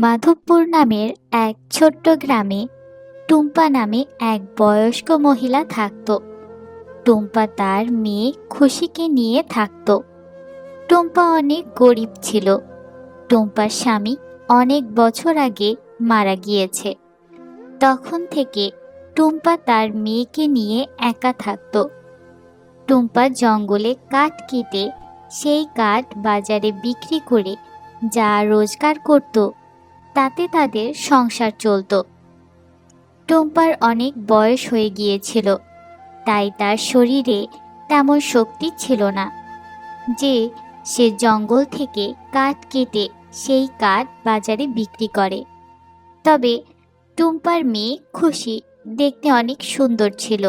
মাধবপুর নামের এক ছোট্ট গ্রামে টুম্পা নামে এক বয়স্ক মহিলা থাকত। টুম্পা তার মেয়ে খুশিকে নিয়ে থাকত। টুম্পা অনেক গরিব ছিল। টুম্পার স্বামী অনেক বছর আগে মারা গিয়েছে। তখন থেকে টুম্পা তার মেয়েকে নিয়ে একা থাকত। টুম্পা জঙ্গলে কাঠ কেটে সেই কাঠ বাজারে বিক্রি করে যা রোজগার করত তাতে তাদের সংসার চলত। টুম্পার অনেক বয়স হয়ে গিয়েছিল, তাই তার শরীরে তেমন শক্তি ছিল না যে সে জঙ্গল থেকে কাঠ কেটে সেই কাঠ বাজারে বিক্রি করে। তবে টুম্পার মেয়ে খুশি দেখতে অনেক সুন্দর ছিল।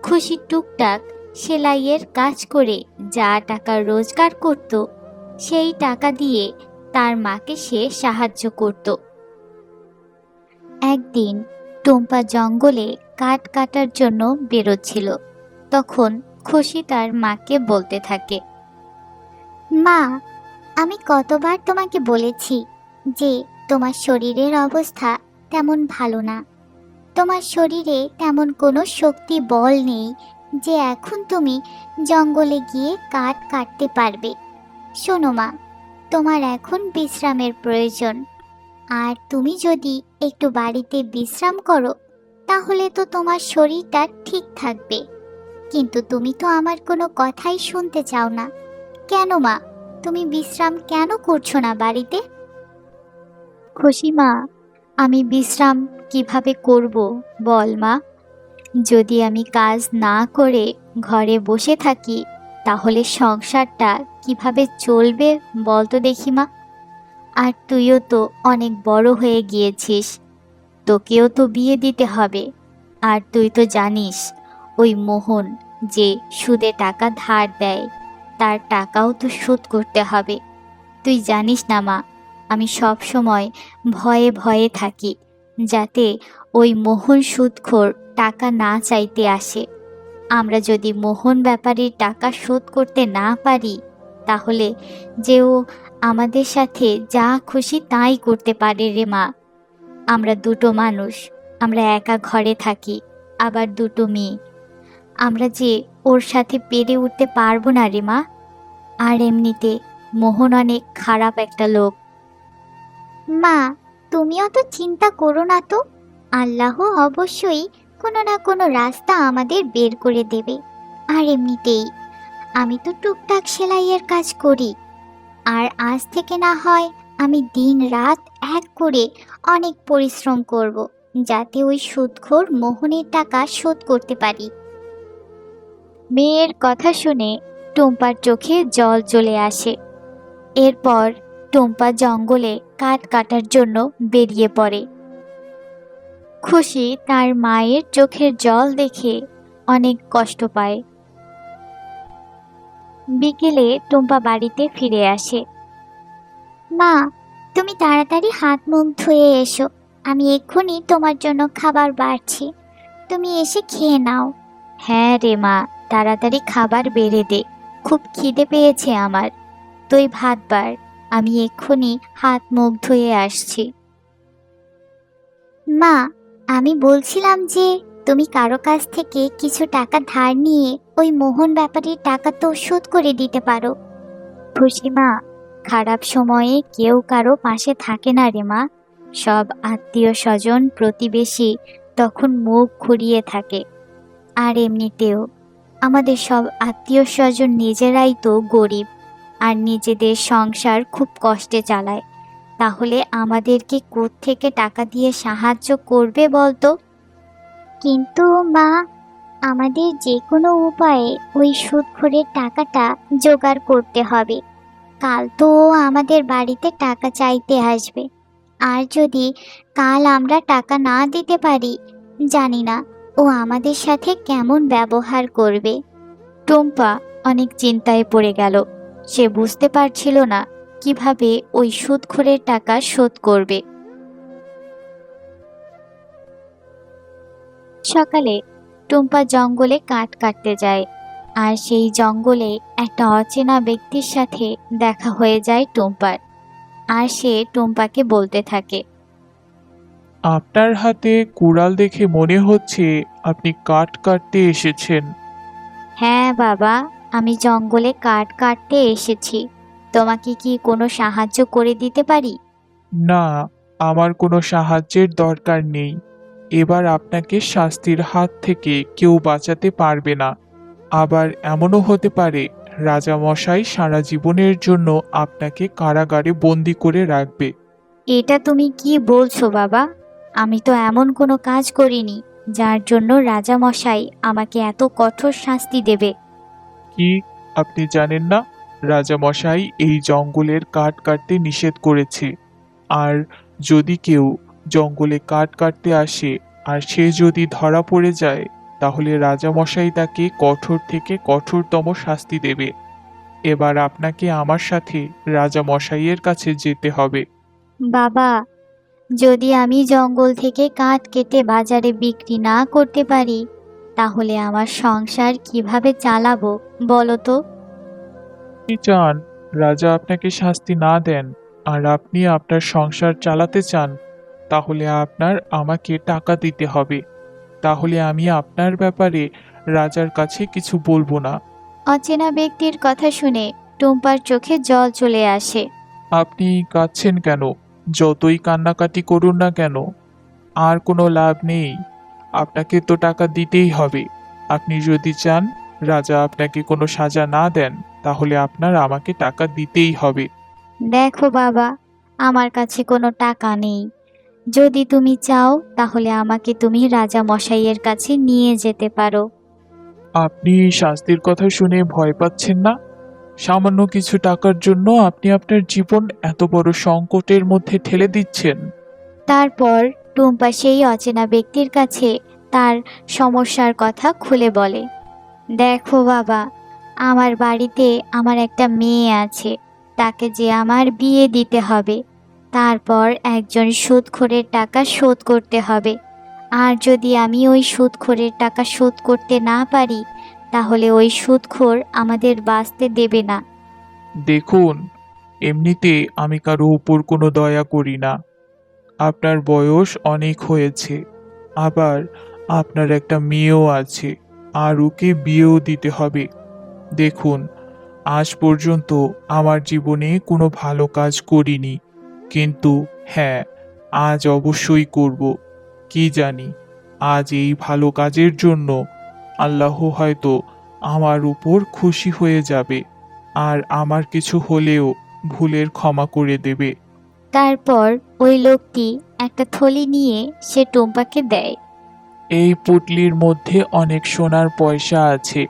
খুশি টুকটাক সেলাইয়ের কাজ করে যা টাকা রোজগার করত সেই টাকা দিয়ে তার মাকে সে সাহায্য করত। একদিন টুম্পা জঙ্গলে কাঠ কাটার জন্য বেরোচ্ছিল। তখন খুশি তার মাকে বলতে থাকে, মা, আমি কতবার তোমাকে বলেছি যে তোমার শরীরের অবস্থা তেমন ভালো না। তোমার শরীরে তেমন কোনো শক্তি বল নেই যে এখন তুমি জঙ্গলে গিয়ে কাঠ কাটতে পারবে। শোনো মা, তোমার এখন বিশ্রামের প্রয়োজন। আর তুমি যদি একটু বাড়িতে বিশ্রাম করো তাহলে তো তোমার শরীরটা ঠিক থাকবে। কিন্তু তুমি তো আমার কোনো কথাই শুনতে চাও না। কেন মা, তুমি বিশ্রাম কেন করছো না বাড়িতে? খুশি মা, আমি বিশ্রাম কিভাবে করব বল মা? যদি আমি কাজ না করে ঘরে বসে থাকি তাহলে সংসারটা কিভাবে চলবে বল তো দেখি মা। আর তুইও তো অনেক বড় হয়ে গিয়েছিস, তোকেও তো বিয়ে দিতে হবে। আর তুই তো জানিস ওই মোহন যে সুদে টাকা ধার দেয় তার টাকাও তো শোধ করতে হবে। তুই জানিস না মা, আমি সব সময় ভয়ে ভয়ে থাকি যাতে ওই মোহন সুদখোর টাকা না চাইতে আসে। আমরা যদি মোহন ব্যাপারীর টাকা শোধ করতে না পারি তাহলে যে ও আমাদের সাথে যা খুশি তাই করতে পারে রে মা। আমরা দুটো মানুষ, আমরা একা ঘরে থাকি, আবার দুটো মেয়ে। আমরা যে ওর সাথে পেরে উঠতে পারবো না রে মা। আর এমনিতে মোহন অনেক খারাপ একটা লোক। মা, তুমিও তো চিন্তা করো না তো। আল্লাহ অবশ্যই কোনো না কোনো রাস্তা আমাদের বের করে দেবে। আর এমনিতেই আমি তো টুকটাক সেলাইয়ের কাজ করি। আর আজ থেকে না হয় আমি দিন রাত এক করে অনেক পরিশ্রম করব, যাতে ওই সুদখোর মোহনের টাকা শোধ করতে পারি। মেয়ের কথা শুনে টুম্পার চোখে জল চলে আসে। এরপর টুম্পা জঙ্গলে কাঠ কাটার জন্য বেরিয়ে পড়ে। খুশি তার মায়ের চোখের জল দেখে অনেক কষ্ট পায়। বিকেলে টুম্পা বাড়িতে ফিরে আসে। মা, তুমি তাড়াতাড়ি হাত মুখ ধুয়ে এসো। আমি এক্ষুনি তোমার জন্য খাবার বাড়ছি, তুমি এসে খেয়ে নাও। হ্যাঁ রে মা, তাড়াতাড়ি খাবার বেড়ে দে, খুব খিদে পেয়েছে আমার। তুই ভাত বাড়, আমি এক্ষুনি হাত মুখ ধুয়ে আসছি। মা, আমি বলছিলাম যে তুমি কারো কাছ থেকে কিছু টাকা ধার নিয়ে ওই মোহন ব্যাপারীর টাকা তো শোধ করে দিতে পারো। খুশি মা, খারাপ সময়ে কেউ কারো পাশে থাকে না রে মা। সব আত্মীয় স্বজন প্রতিবেশী তখন মুখ ঘুরিয়ে থাকে। আর এমনিতেও আমাদের সব আত্মীয় স্বজন নিজেরাই তো গরিব আর নিজেদের সংসার খুব কষ্টে চালায়। তাহলে আমাদেরকে কোত্থেকে টাকা দিয়ে সাহায্য করবে বলতো? কিন্তু মা, আমাদের যে কোনো উপায়ে ওই সুদখোরের টাকাটা জোগাড় করতে হবে। কাল তো ও আমাদের বাড়িতে টাকা চাইতে আসবে। আর যদি কাল আমরা টাকা না দিতে পারি, জানি না ও আমাদের সাথে কেমন ব্যবহার করবে। টুম্পা অনেক চিন্তায় পড়ে গেল। সে বুঝতে পারছিল না কিভাবে ওই সুদখোরের টাকা শোধ করবে। সকালে টুম্পা জঙ্গলে কাঠ কাটতে যায়। আর সেই জঙ্গলে একটা অচেনা ব্যক্তির সাথে দেখা হয়ে যায় টুম্পার। আর সে টুম্পাকে বলতে থাকে, আপনার হাতে কুড়াল দেখে মনে হচ্ছে আপনি কাঠ কাটতে এসেছেন। হ্যাঁ বাবা, আমি জঙ্গলে কাঠ কাটতে এসেছি। তোমাকে কি কোনো সাহায্য করে দিতে পারি? না, আমার কোনো সাহায্যের দরকার নেই। এবার আপনাকে শাস্তির হাত থেকে কেউ বাঁচাতে পারবে না। আবার এমনও হতে পারে রাজামশাই সারা জীবনের জন্য আপনাকে কারাগারে বন্দি করে রাখবে। এটা তুমি কি বলছো বাবা? আমি তো এমন কোনো কাজ করিনি যার জন্য রাজামশাই আমাকে এত কঠোর শাস্তি দেবে। কি, আপনি জানেন না রাজামশাই এই জঙ্গলের কাঠ কাটতে নিষেধ করেছে? আর যদি কেউ জঙ্গলে কাঠ কাটতে আসে আর সে যদি ধরা পড়ে যায়, তাহলে রাজামশাই তাকে কঠোর থেকে কঠোরতম শাস্তি দেবে। এবার আপনাকে আমার সাথে রাজামশাইয়ের কাছে যেতে হবে। বাবা, যদি আমি জঙ্গল থেকে কাঠ কেটে বাজারে বিক্রি না করতে পারি, তাহলে আমার সংসার কিভাবে চালাবো বলো তো? আপনি চান রাজা আপনাকে শাস্তি না দেন আর আপনি আপনার সংসার চালাতে চান, তাহলে আপনার আমাকে টাকা দিতে হবে। তাহলে আমি আপনার ব্যাপারে রাজার কাছে কিছু বলবো না। অচেনা ব্যক্তির কথা শুনে টুম্পার চোখে জল চলে আসে। আপনি কাঁদছেন কেন? যতই কান্নাকাটি করুন না কেন, আর কোনো লাভ নেই। আপনাকে তো টাকা দিতেই হবে। আপনি যদি চান রাজা আপনাকে কোনো সাজা না দেন, তাহলে আপনার আমাকে টাকা দিতেই হবে। দেখো বাবা, আমার কাছে কোনো টাকা নেই। যদি তুমি চাও তাহলে আমাকে তুমি রাজা মশাইয়ের কাছে নিয়ে যেতে পারো। আপনি এই শাস্তির কথা শুনে ভয় পাচ্ছেন না? সামান্য কিছু টাকার জন্য আপনি আপনার জীবন এত বড় সংকটের মধ্যে ঠেলে দিচ্ছেন। তারপর টুম্পা সেই অচেনা ব্যক্তির কাছে তার সমস্যার কথা খুলে বলে। দেখো বাবা, আমার বাড়িতে আমার একটা মেয়ে আছে, তাকে যে আমার বিয়ে দিতে হবে। তারপর একজন সুদখোরের টাকা শোধ করতে হবে। আর যদি আমি ওই সুদখোরের টাকা শোধ করতে না পারি, তাহলে ওই সুদখোর আমাদের বাঁচতে দেবে না। দেখুন, এমনিতে আমি কারো উপর কোনো দয়া করি না। আপনার বয়স অনেক হয়েছে, আবার আপনার একটা মেয়েও আছে, আর ওকে বিয়েও দিতে হবে। দেখুন, আজ পর্যন্ত আমার জীবনে কোনো ভালো কাজ করিনি, কিন্তু হ্যাঁ, আজ অবশ্যই করব। কি জানি, আজ এই ভালো কাজের জন্য আল্লাহ হয়তো আমার উপর খুশি হয়ে যাবে আর আমার কিছু হলেও ভুলের ক্ষমা করে দেবে। তারপর ওই লোকটি একটা থলি নিয়ে সে টুম্পাকে দেয়। এই পুটলির মধ্যে অনেক সোনার পয়সা আছে।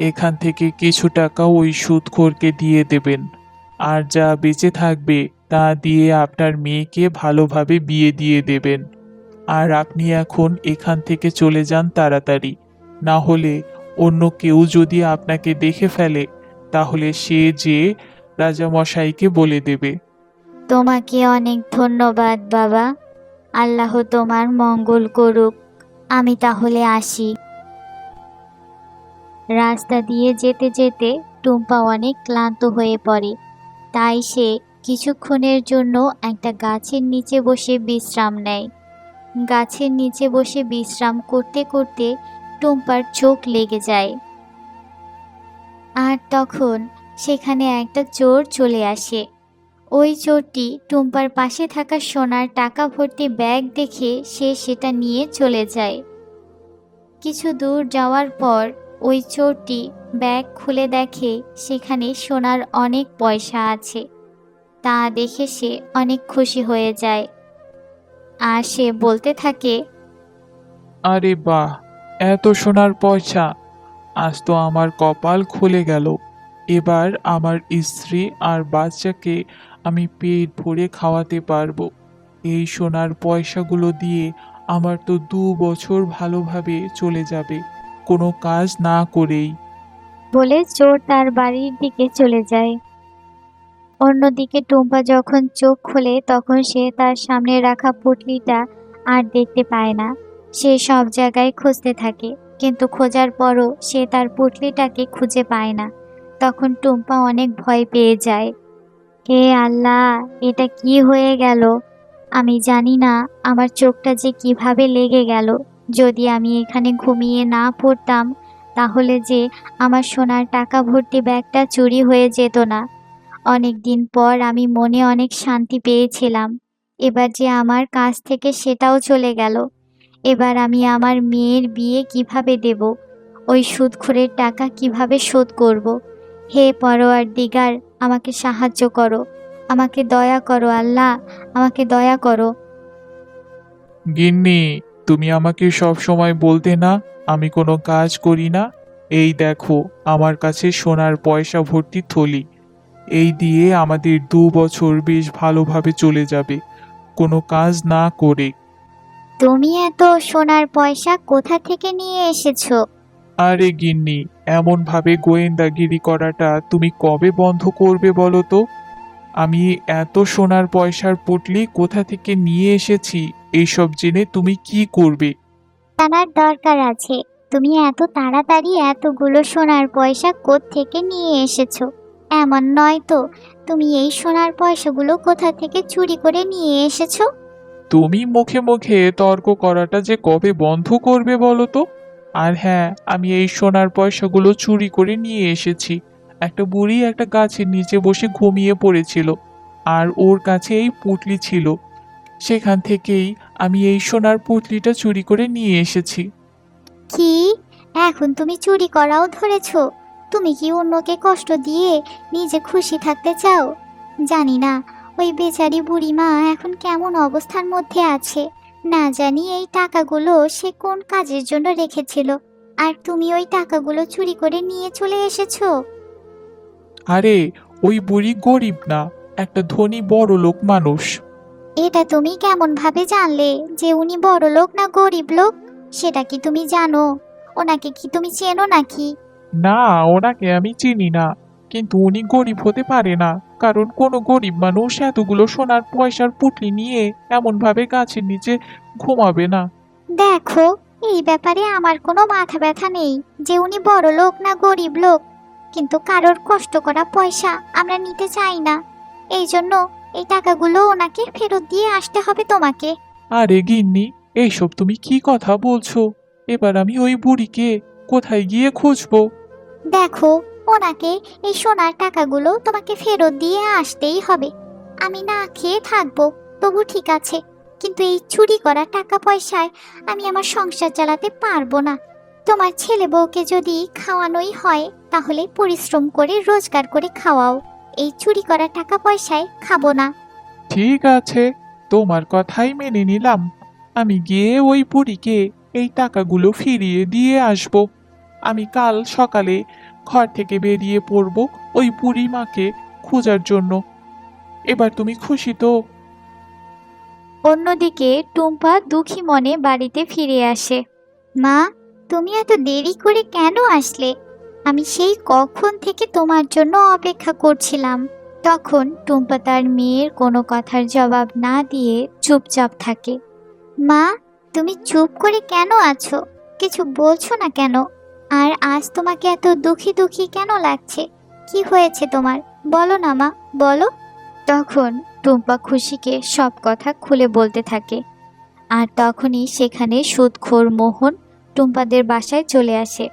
এখান থেকে কিছু টাকা ওই সুদখোরকে দিয়ে দেবেন, আর যা বেঁচে থাকবে তা দিয়ে আপনার মেয়েকে ভালোভাবে বিয়ে দিয়ে দেবেন। আর আপনি এখন এখান থেকে চলে যান তাড়াতাড়ি, না হলে অন্য কেউ যদি আপনাকে দেখে ফেলে, তাহলে সে যে রাজামশাইকে বলে দেবে। তোমাকে অনেক ধন্যবাদ বাবা। আল্লাহ তোমার মঙ্গল করুক। আমি তাহলে আসি। রাস্তা দিয়ে যেতে যেতে টুম্পা অনেক ক্লান্ত হয়ে পড়ে। তাই সে কিছুক্ষণের জন্য একটা গাছের নিচে বসে বিশ্রাম নেয়। গাছের নিচে বসে বিশ্রাম করতে করতে টুম্পার চোখ লেগে যায়। আর তখন সেখানে একটা চোর চলে আসে। ওই চোরটি টুম্পার পাশে থাকা সোনার টাকা ভর্তি ব্যাগ দেখে সে সেটা নিয়ে চলে যায়। কিছু দূর যাওয়ার পর ওই চোরটি ব্যাগ খুলে দেখে সেখানে সোনার অনেক পয়সা আছে। তা দেখে সে অনেক খুশি হয়ে যায়। আর সে বলতে থাকে, আরে বাহ, এত সোনার পয়সা! আজ তো আমার কপাল খুলে গেল। এবার আমার স্ত্রী আর বাচ্চাকে আমি পেট ভরে খাওয়াতে পারবো। এই সোনার পয়সাগুলো দিয়ে আমার তো 2 বছর ভালোভাবে চলে যাবে, কোনো কাজ না করেই। বলে চোর তার বাড়ির দিকে চলে যায়। অন্যদিকে টুম্পা যখন চোখ খোলে তখন সে তার সামনে রাখা পুঁটলিটা আর দেখতে পায় না। সে সব জায়গায় খুঁজতে থাকে, কিন্তু খোঁজার পরও সে তার পুঁটলিটাকে খুঁজে পায় না। তখন টুম্পা অনেক ভয় পেয়ে যায়। হে আল্লাহ, এটা কি হয়ে গেল? আমি জানি না আমার চোখটা যে কিভাবে লেগে গেল। যদি আমি এখানে ঘুমিয়ে না পড়তাম, তাহলে যে আমার সোনার টাকা ভর্তি ব্যাগটা চুরি হয়ে যেত না। অনেক দিন পর আমি মনে অনেক শান্তি পেয়েছিলাম। এবার যে আমার কাছ থেকে সেটাও চলে গেল। এবার আমি আমার মেয়ের বিয়ে কিভাবে দেব? ওই সুদখোরের টাকা কিভাবে শোধ করব? হে পরওয়ারদিগার, আমাকে সাহায্য করো। আমাকে দয়া করো আল্লাহ, আমাকে দয়া করো। গিন্নি, তুমি আমাকে সব সময় বলতে না আমি কোনো কাজ করি না? এই দেখো, আমার কাছে সোনার পয়সা ভর্তি থলি। এই দিয়ে আমাদের 2 বছর বেশ ভালোভাবে চলে যাবে, কোনো কাজ না করে। তুমি এত সোনার পয়সা কোথা থেকে নিয়ে এসেছো? আরে গিন্নি, এমন ভাবে গোয়েন্দাগিরি করাটা তুমি কবে বন্ধ করবে বলো তো? আমি এত সোনার পয়সার পুঁটলি কোথা থেকে নিয়ে এসেছি এইসব জেনে তুমি কি করবে? জানার দরকার আছে, তুমি এত তাড়াতাড়ি এতগুলো সোনার পয়সা কোত্থেকে নিয়ে এসেছো? এমন নয় তো তুমি এই সোনার পয়সাগুলো কোথা থেকে চুরি করে নিয়ে এসেছো? তুমি মুখে মুখে তর্ক করাটা যে কবে বন্ধ করবে বলো তো? আর হ্যাঁ, আমি এই সোনার পয়সাগুলো চুরি করে নিয়ে এসেছি। একটা বুড়ি একটা গাছের নিচে বসে ঘুমিয়ে পড়েছিল, আর ওর কাছে এই পুঁটলি ছিল। সেখান থেকেই আমি এই সোনার পুঁটলিটা চুরি করে নিয়ে এসেছি। কি, এখন তুমি চুরি করাও ধরেছো? তুমি কি অন্যকে কষ্ট দিয়ে নিজে খুশি থাকতে চাও? জানি না ওই বেচারি বুড়িমা এখন কেমন অবস্থার মধ্যে আছে। না জানি এই টাকাগুলো সে কোন কাজের জন্য রেখেছিল, আর তুমি ওই টাকাগুলো চুরি করে নিয়ে চলে এসেছো। আরে, ওই বুড়ি গরিব না, একটা ধনী বড় লোক মানুষ। এটা তুমি কেমন ভাবে জানলে যে উনি বড় লোক না গরিব লোক? সেটা কি তুমি জানো? ওনাকে কি তুমি চেনো নাকি? না, ওনাকে আমি চিনি না, কিন্তু উনি গরিব হতে পারে না, কারণ কোনো গরিব মানুষ এতগুলো সোনার পয়সার পুঁটলি নিয়ে এমন ভাবে গাছের নিচে ঘুমাবে না। দেখো, এই ব্যাপারে আমার কোনো মাথা ব্যথা নেই যে উনি বড় লোক না গরিব লোক, কিন্তু কারোর কষ্ট করা পয়সা আমরা নিতে চাই না। এই জন্য এই টাকাগুলো ওনাকে ফেরত দিয়ে আসতে হবে তোমাকে। আরে গিন্নি, এইসব তুমি কি কথা বলছো? এবার আমি ওই বুড়িকে কোথায় গিয়ে খুঁজবো? দেখো, ওনাকে এই সোনার টাকাগুলো তোমাকে ফেরত দিয়ে আসতেই হবে। আমি না খেয়ে থাকবো তবু ঠিক আছে, কিন্তু এই চুরি করা টাকা পয়সায় আমি আমার সংসার চালাতে পারবো না। তোমার ছেলে বউকে যদি খাওয়ানোই হয় তাহলে পরিশ্রম করে রোজগার করে খাওয়াও, এই চুরি করা টাকা পয়সায় খাবো না। ঠিক আছে, তোমার কথাই মেনে নিলাম। আমি গিয়ে ওই বুড়িকে এই টাকাগুলো ফিরিয়ে দিয়ে আসব। আমি কাল সকালে ঘর থেকে বেরিয়ে পড়ব ওই বুড়ি মাকে খোঁজার জন্য। এবার তুমি খুশি তো? অন্যদিকে টুম্পা দুঃখী মনে বাড়িতে ফিরে আসে। মা, তুমি এত দেরি করে কেন আসলে? আমি সেই কখন থেকে তোমার জন্য অপেক্ষা করছিলাম। তখন টুম্পা তার মেয়ের কোনো কথার জবাব না দিয়ে চুপচাপ থাকে। মা, তুমি চুপ করে কেন আছো? কিছু বলছো না কেন? আর আজ তোমাকে এত দুঃখী দুঃখী কেন লাগছে? কি হয়েছে তোমার? বলো না মা, বলো। তখন টুম্পা খুশিকে সব কথা খুলে বলতে থাকে। আর তখনই সেখানে সুদখোর মোহন টুম্পাদের বাসায় চলে আসে।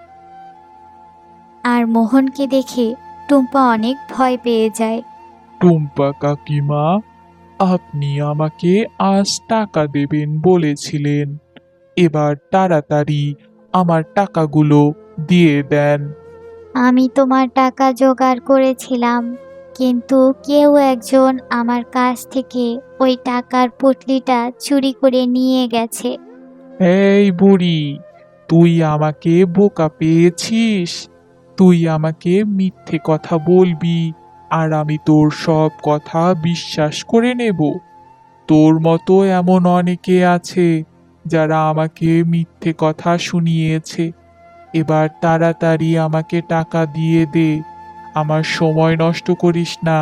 আর মোহনকে দেখে টুম্পা অনেক ভয় পেয়ে যায়। টুম্পা কাকিমা, আপনি আমাকে আজ টাকা দেবেন বলেছিলেন। এবার তাড়াতাড়ি আমার টাকাগুলো দিয়ে দেন। আমি তোমার টাকা জোগাড় করেছিলাম, কিন্তু কেউ একজন আমার কাছ থেকে ওই টাকার পুঁটলিটা চুরি করে নিয়ে গেছে। এই বুড়ি, তুই আমাকে বোকা পেয়েছিস? তুই আমাকে মিথ্যে কথা বলবি, আর আমি তোর সব কথা বিশ্বাস করে নেব? তোর মতো এমন অনেকে আছে যারা আমাকে মিথ্যে কথা শুনিয়েছে। এবার তাড়াতাড়ি আমাকে টাকা দিয়ে দে, আমার সময় নষ্ট করিস না।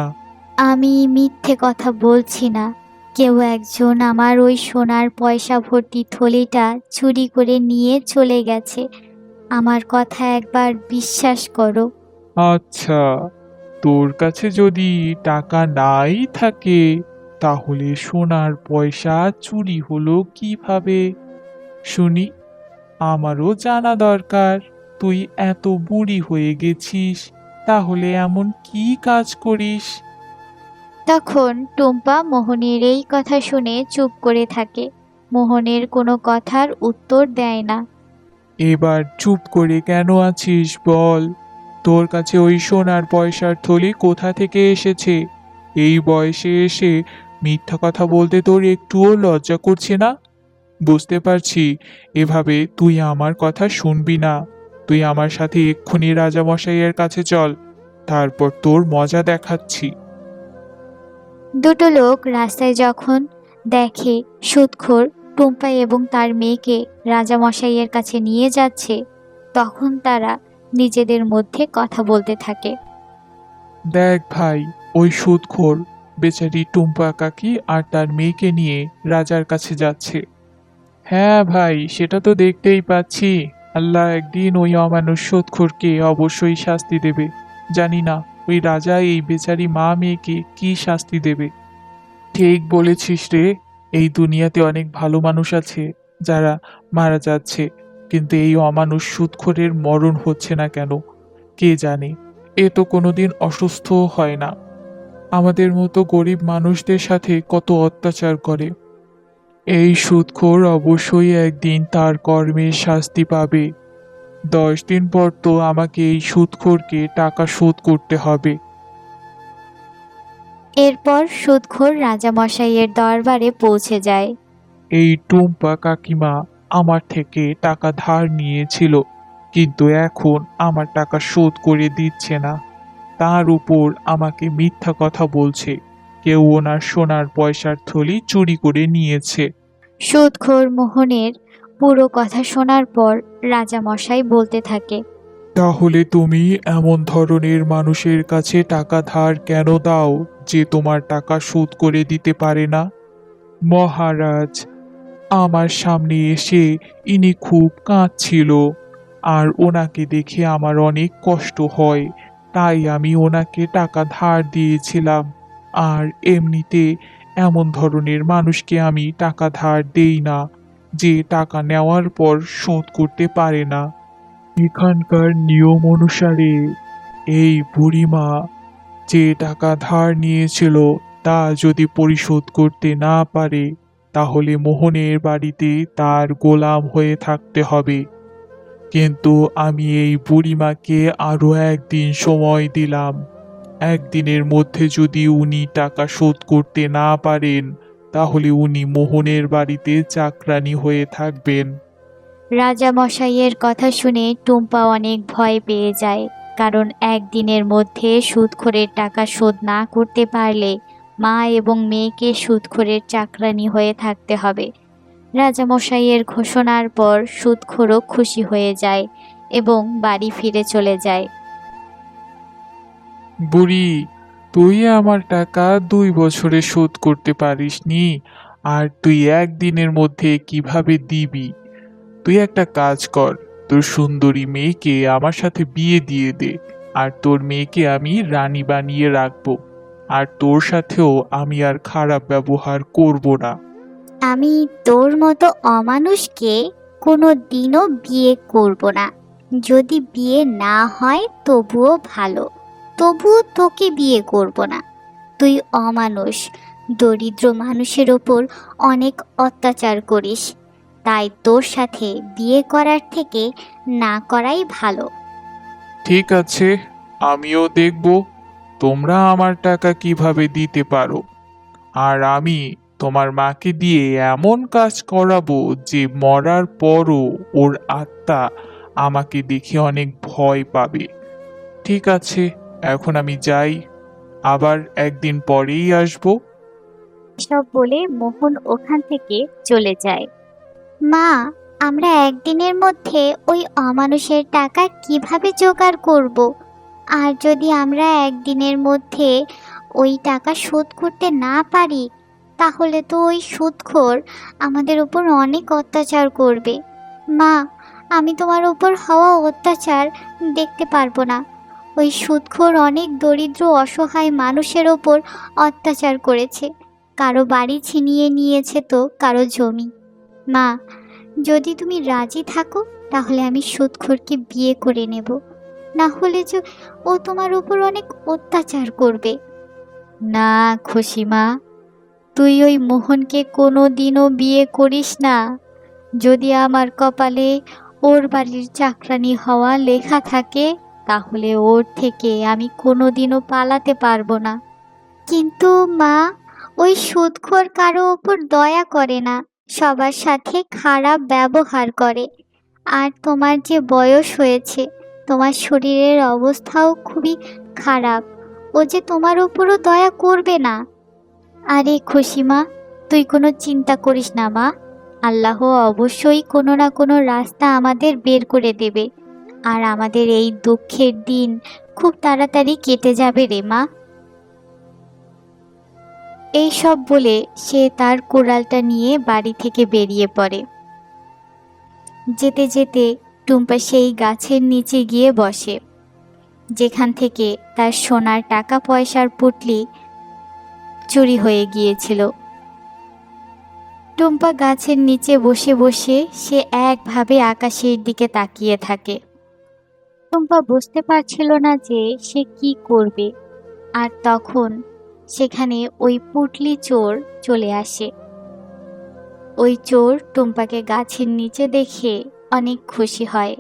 আমি মিথ্যে কথা বলছি না। কেউ একজন আমার ওই সোনার পয়সা ভর্তি থলিটা চুরি করে নিয়ে চলে গেছে। আমার কথা একবার বিশ্বাস করো। আচ্ছা, তোর কাছে যদি টাকা নাই থাকে তাহলে সোনার পয়সা চুরি হলো কিভাবে শুনি? আমারও জানা দরকার। তুই এত বুড়ি হয়ে গেছিস, তাহলে এমন কি কাজ করিস? তখন টুম্পা মোহনের এই কথা শুনে চুপ করে থাকে। মোহনের কোনো কথার উত্তর দেয় না। এবার চুপ করে কেন আছিস বল? তোর কাছে ওই সোনার পয়সার থলি কোথা থেকে এসেছে? এই বয়সে এসে মিথ্যা কথা বলতে তোর একটুও লজ্জা করছে না? বুঝতে পারছি এভাবে তুই আমার কথা শুনবি না। তুই আমার সাথে এক্ষুনি রাজামশাইয়ের কাছে চল, তারপর তোর মজা দেখাচ্ছি। দুটো লোক রাস্তায় যখন দেখে সুদখোর টুম্পা এবং তার মেয়েকে রাজামশাইয়ের কাছে নিয়ে যাচ্ছে, তখন তারা নিজেদের মধ্যে কথা বলতে থাকে। দেখ ভাই, ওই সুদখোর বেচারি টুম্পা কাকি আর তার মেয়েকে নিয়ে রাজার কাছে যাচ্ছে। হ্যাঁ ভাই, সেটা তো দেখতেই পাচ্ছি। আল্লাহ একদিন ওই অমানুষ সুদখোরকে অবশ্যই শাস্তি দেবে। জানি না ওই রাজা এই বেচারি মা মেয়েকে কি শাস্তি দেবে। ঠিক বলেছিস রে। এই দুনিয়াতে অনেক ভালো মানুষ আছে যারা মারা যাচ্ছে, কিন্তু এই অমানুষ সুদখোরের মরণ হচ্ছে না কেন কে জানে। এ তো কোনোদিন অসুস্থ হয় না। আমাদের মতো গরিব মানুষদের সাথে কত অত্যাচার করে। এই সুদখোর অবশ্যই একদিন তার কর্মের শাস্তি পাবে। 10 দিন পর তো আমাকে এই সুদখোরকে টাকা শোধ করতে হবে। এরপর সুদখোর রাজামশাইয়ের দরবারে পৌঁছে যায়। এই টুম্পা কাকিমা আমার থেকে টাকা ধার নিয়েছিল, কিন্তু এখন আমার টাকা শোধ করে দিচ্ছে না। তার উপর আমাকে মিথ্যা কথা বলছে কেউ ওনার সোনার পয়সার থলি চুরি করে নিয়েছে। সুদখোর মোহনের পুরো কথা শোনার পর রাজামশাই বলতে থাকে। তাহলে তুমি এমন ধরনের মানুষের কাছে টাকা ধার কেন দাও যে তোমার টাকা শোধ করে দিতে পারে না? মহারাজ, আমার সামনে এসে ইনি খুব কাঁদছিল, আর ওনাকে দেখে আমার অনেক কষ্ট হয়, তাই আমি ওনাকে টাকা ধার দিয়েছিলাম। আর এমনিতে এমন ধরনের মানুষকে আমি টাকা ধার দেই না যে টাকা নেওয়ার পর শোধ করতে পারে না। এখানকার নিয়ম অনুসারে এই বুড়িমা যে টাকা ধার নিয়েছিল তা যদি পরিশোধ করতে না পারে, তাহলে মোহনের বাড়িতে তার গোলাম হয়ে থাকতে হবে। কিন্তু আমি এই বুড়িমাকে আরো একদিন সময় দিলাম। একদিনের মধ্যে যদি উনি টাকা শোধ করতে না পারেন, তাহলে উনি মোহনের বাড়িতে চাকরানী হয়ে থাকবেন। রাজামশাইয়ের কথা শুনে টুম্পা অনেক ভয় পেয়ে যায়, কারণ একদিনের মধ্যে সুদখোরের টাকা শোধ না করতে পারলে মা এবং মেয়েকে সুদখোরের চাকরানী হয়ে থাকতে হবে। রাজামশাইয়ের ঘোষণার পর সুদখোরও খুশি হয়ে যায় এবং বাড়ি ফিরে চলে যায়। বুড়ি, তুই আমার টাকা 2 বছরে শোধ করতে পারিসনি, আর তুই একদিনের মধ্যে কিভাবে দিবি? তুই একটা কাজ কর, তোর সুন্দরী মেয়েকে আমার সাথে বিয়ে দিয়ে দে, আর তোর মেয়েকে আমি রানী বানিয়ে রাখবো। আর তোর সাথেও আমি আর খারাপ ব্যবহার করব না। আমি তোর মতো অমানুষকে কোনো দিনও বিয়ে করব না। যদি বিয়ে না হয় তবুও ভালো, তবুও তোকে বিয়ে করব না। তুই অমানুষ, দরিদ্র মানুষের ওপর অনেক অত্যাচার করিস, তাই তোর সাথে বিয়ে করার থেকে না করাই ভালো। ঠিক আছে, আমিও দেখব তোমরা আমার টাকা কিভাবে দিতে পারো। আর আমি তোমার মাকে দিয়ে এমন কাজ করাবো যে মরার পরও ওর আত্মা আমাকে দেখে অনেক ভয় পাবে। ঠিক আছে, এখন আমি যাই, আবার একদিন পরেই আসবো। সব বলে মোহন ওখান থেকে চলে যায়। মা, আমরা একদিনের মধ্যে ওই অমানুষের টাকা কিভাবে জোগাড় করব? আর যদি আমরা একদিনের মধ্যে ওই টাকা শোধ করতে না পারি, তাহলে তো ওই সুদখোর আমাদের উপর অনেক অত্যাচার করবে। মা, আমি তোমার উপর হওয়া অত্যাচার দেখতে পারবো না। ওই সুদখোর অনেক দরিদ্র অসহায় মানুষের ওপর অত্যাচার করেছে। কারো বাড়ি ছিনিয়ে নিয়েছে, তো কারো জমি। মা, যদি তুমি রাজি থাকো তাহলে আমি সুদখোরকে বিয়ে করে নেব, না হলে যে ও তোমার উপর অনেক অত্যাচার করবে। না খুশিমা, তুই ওই মোহনকে কোনো দিনও বিয়ে করিস না। যদি আমার কপালে ওর বাড়ির চাকরানি হওয়া লেখা থাকে, তাহলে ওর থেকে আমি কোনোদিনও পালাতে পারবো না। কিন্তু মা, ওই সুদখোর কারো ওপর দয়া করে না, সবার সাথে খারাপ ব্যবহার করে। আর তোমার যে বয়স হয়েছে, তোমার শরীরের অবস্থাও খুবই খারাপ, ও যে তোমার উপরও দয়া করবে না। আরে খুশিমা, তুই কোনো চিন্তা করিস না মা। আল্লাহ অবশ্যই কোনো না কোনো রাস্তা আমাদের বের করে দেবে, আর আমাদের এই দুঃখের দিন খুব তাড়াতাড়ি কেটে যাবে রে মা। এই সব বলে সে তার কুড়ালটা নিয়ে বাড়ি থেকে বেরিয়ে পড়ে। যেতে যেতে টুম্পা সেই গাছের নিচে গিয়ে বসে, যেখান থেকে তার সোনার টাকা পয়সার পুঁটলি চুরি হয়ে গিয়েছিল। টুম্পা গাছের নিচে বসে বসে সে একভাবে আকাশের দিকে তাকিয়ে থাকে। টুম্পা বুঝতে পারছিল না যে সে কি করবে। আর তখন সেখানে ওই পুঁটলি চোর চলে আসে। ওই চোর টুম্পাকে গাছের নিচে দেখে অনেক খুশি হয়।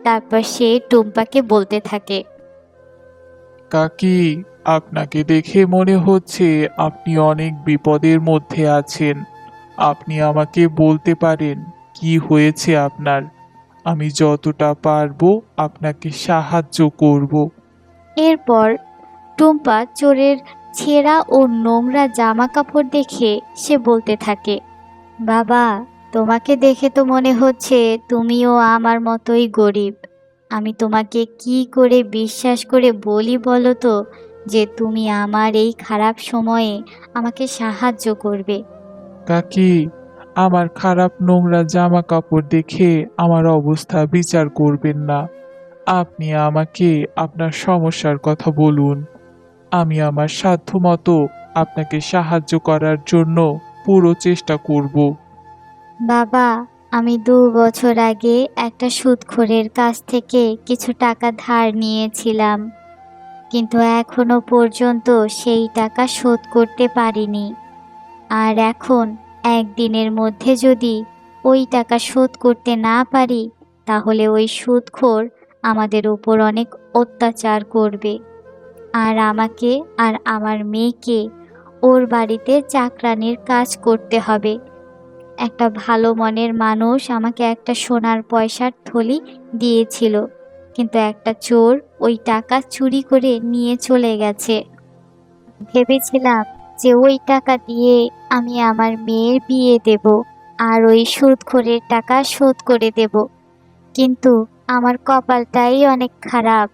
তারপর সে টুম্পাকে বলতে থাকে, কাকি, আপনাকে দেখে মনে হচ্ছে আপনি অনেক বিপদের মধ্যে আছেন। আপনি আমাকে বলতে পারেন কি হয়েছে আপনার। আমি যতটা পারবো আপনাকে সাহায্য করব। এরপর টুম্পা চোরের ছেঁড়া ও নোংরা জামা কাপড় দেখে সে বলতে থাকে, বাবা, তোমাকে দেখে তো মনে হচ্ছে তুমিও আমার মতোই গরিব। আমি তোমাকে কি করে বিশ্বাস করে বলি বলো তো যে তুমি আমার এই খারাপ সময়ে আমাকে সাহায্য করবে। কাকি, আমার খারাপ নোংরা জামা কাপড় দেখে আমার অবস্থা বিচার করবেন না। আপনি আমাকে আপনার সমস্যার কথা বলুন। আমি আমার সাধ্যমতো আপনাকে সাহায্য করার জন্য পুরো চেষ্টা করব। বাবা, আমি 2 বছর আগে একটা সুদখোরের কাছ থেকে কিছু টাকা ধার নিয়েছিলাম, কিন্তু এখনো পর্যন্ত সেই টাকা শোধ করতে পারিনি। আর এখন একদিনের মধ্যে যদি ওই টাকা শোধ করতে না পারি, তাহলে ওই সুদখোর আমাদের উপর অনেক অত্যাচার করবে, আর আমাকে আর আমার মেয়েকে ওর বাড়িতে চাকরানির কাজ করতে হবে। একটা ভালো মনের মানুষ আমাকে একটা সোনার পয়সার থলি দিয়েছিল, কিন্তু একটা চোর ওই টাকা চুরি করে নিয়ে চলে গেছে। ভেবেছিলাম যে ওই টাকা দিয়ে আমি আমার মেয়ের বিয়ে দেব আর ওই সুদখোরের টাকা শোধ করে দেব, কিন্তু আমার কপালটাই অনেক খারাপ।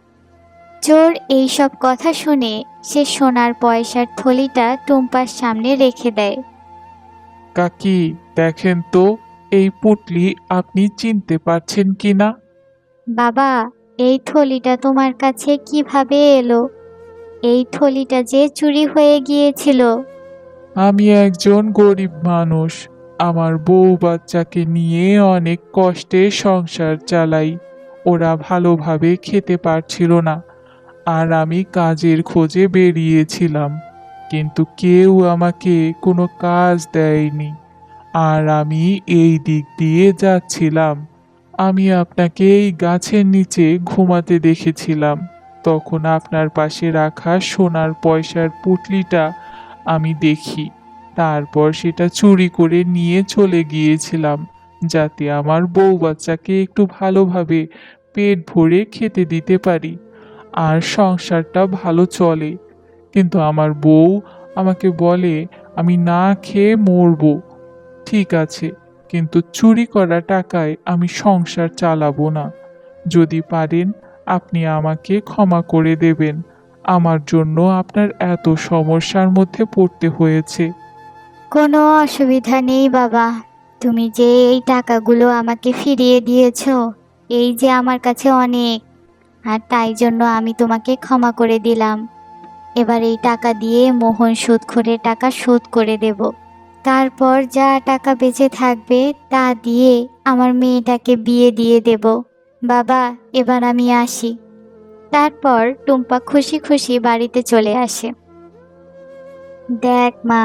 চোর এইসব কথা শুনে সে সোনার পয়সার থলিটা টুম্পার সামনে রেখে দেয়। কাকি, দেখেন তো এই পুটলি আপনি চিনতে পারছেন কিনা? বাবা, এই থলিটা তোমার কাছে কিভাবে এলো? এই থলিটা যে চুরি হয়ে গিয়েছিল। আমি একজন গরিব মানুষ। আমার বউ বাচ্চাকে নিয়ে অনেক কষ্টে সংসার চালাই। ওরা ভালোভাবে খেতে পারছিল না, আর আমি কাজের খোঁজে বেরিয়েছিলাম, কিন্তু কেউ আমাকে কোনো কাজ দেয়নি। আর আমি এই দিক দিয়ে যাচ্ছিলাম। আমি আপনাকে এই গাছের নিচে ঘুমাতে দেখেছিলাম। তখন আপনার পাশে রাখা সোনার পয়সার পুঁটলিটা আমি দেখি। তারপর সেটা চুরি করে নিয়ে চলে গিয়েছিলাম, যাতে আমার বউ বাচ্চাকে একটু ভালোভাবে পেট ভরে খেতে দিতে পারি আর সংসারটা ভালো চলে। কিন্তু আমার বউ আমাকে বলে আমি না খেয়ে মরবো। ঠিক আছে, কিন্তু চুরি করা টাকায় আমি সংসার চালাবো না। যদি পারেন আপনি আমাকে ক্ষমা করে দেবেন। আমার জন্য আপনার এত সমস্যার মধ্যে পড়তে হয়েছে। কোনো অসুবিধা নেই বাবা, তুমি যে এই টাকাগুলো আমাকে ফিরিয়ে দিয়েছো, এই যে আমার কাছে অনেক। আর তাই জন্য আমি তোমাকে ক্ষমা করে দিলাম। এবার এই টাকা দিয়ে মোহন সুদখোরের টাকা শোধ করে দেব। তারপর যা টাকা বেঁচে থাকবে তা দিয়ে আমার মেয়েটাকে বিয়ে দিয়ে দেব। বাবা, এবার আমি আসি। তারপর টুম্পা খুশি খুশি বাড়িতে চলে আসে। দেখ মা,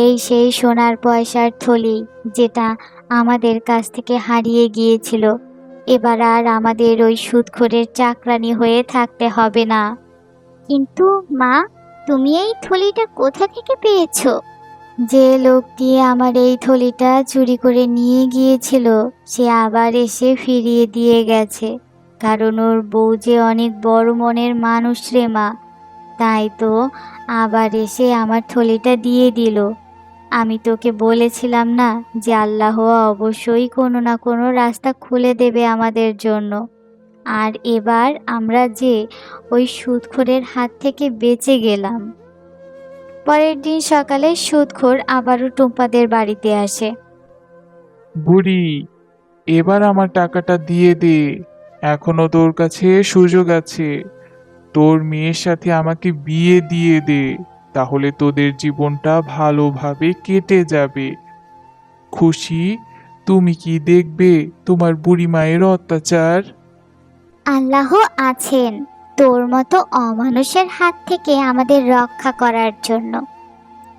এই সেই সোনার পয়সার থলি যেটা আমাদের কাছ থেকে হারিয়ে গিয়েছিল। এবার আর আমাদের ওই সুদখোরের চাকরানি হয়ে থাকতে হবে না। কিন্তু মা, তুমি এই থলিটা কোথা থেকে পেয়েছো? যে লোকটি আমার এই থলিটা চুরি করে নিয়ে গিয়েছিল সে আবার এসে ফিরিয়ে দিয়ে গেছে। কারণ ওর বউ যে অনেক বড় মনের মানুষ রে মা, তাই তো আবার এসে আমার থলিটা দিয়ে দিল। আমি তোকে বলেছিলাম না যে আল্লাহ অবশ্যই কোনো না কোনো রাস্তা খুলে দেবে আমাদের জন্য। আর এবার আমরা যে ওই সুদখোরের হাত থেকে বেঁচে গেলাম। পরের দিন সকালে সুদখোর আবারও টুম্পাদের বাড়িতে আসে। বুড়ি, এবার আমার টাকাটা দিয়ে দে। এখনো তোর কাছে সুযোগ আছে। তোর মেয়ের সাথে আমাকে বিয়ে দিয়ে দে, তাহলে তোদের জীবনটা ভালোভাবে কেটে যাবে। খুশি, তুমি কি দেখবে তোমার বুড়ি মায়ের অত্যাচার? আল্লাহ আছেন তোর মতো অমানুষের হাত থেকে আমাদের রক্ষা করার জন্য।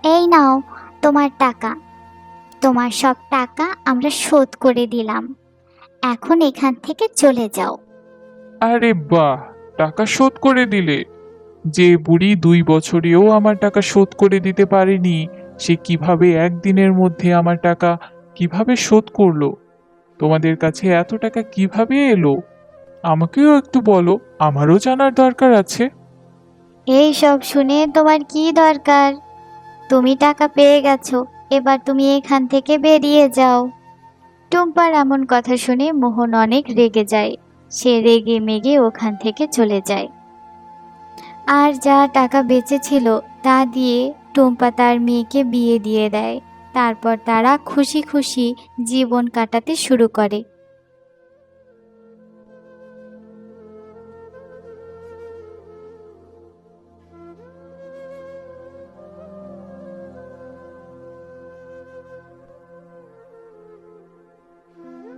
এই নাও তোমার টাকা। তোমার সব টাকা আমরা শোধ করে দিলাম। এখন এখান থেকে চলে যাও। আরে বাহ, টাকা শোধ করে দিলে? যে বুড়ি 2 বছরেও আমার টাকা শোধ করে দিতে পারেনি, সে কিভাবে একদিনের মধ্যে আমার টাকা কিভাবে শোধ করলো? তোমাদের কাছে এত টাকা কিভাবে এলো? আমাকেও একটু বলো, আমারও জানার দরকার আছে। এই সব শুনে তোমার কি দরকার? তুমি টাকা পেয়ে গেছো, এবার তুমি এখান থেকে বেরিয়ে যাও। টুম্পার এমন কথা শুনে মোহন অনেক রেগে যায়। সে রেগে মেগে ওখান থেকে চলে যায়। আর যা টাকা বেঁচেছিল তা দিয়ে টুম্পা তার মেয়েকে বিয়ে দিয়ে দেয়। তারপর তারা খুশি খুশি জীবন কাটাতে শুরু করে।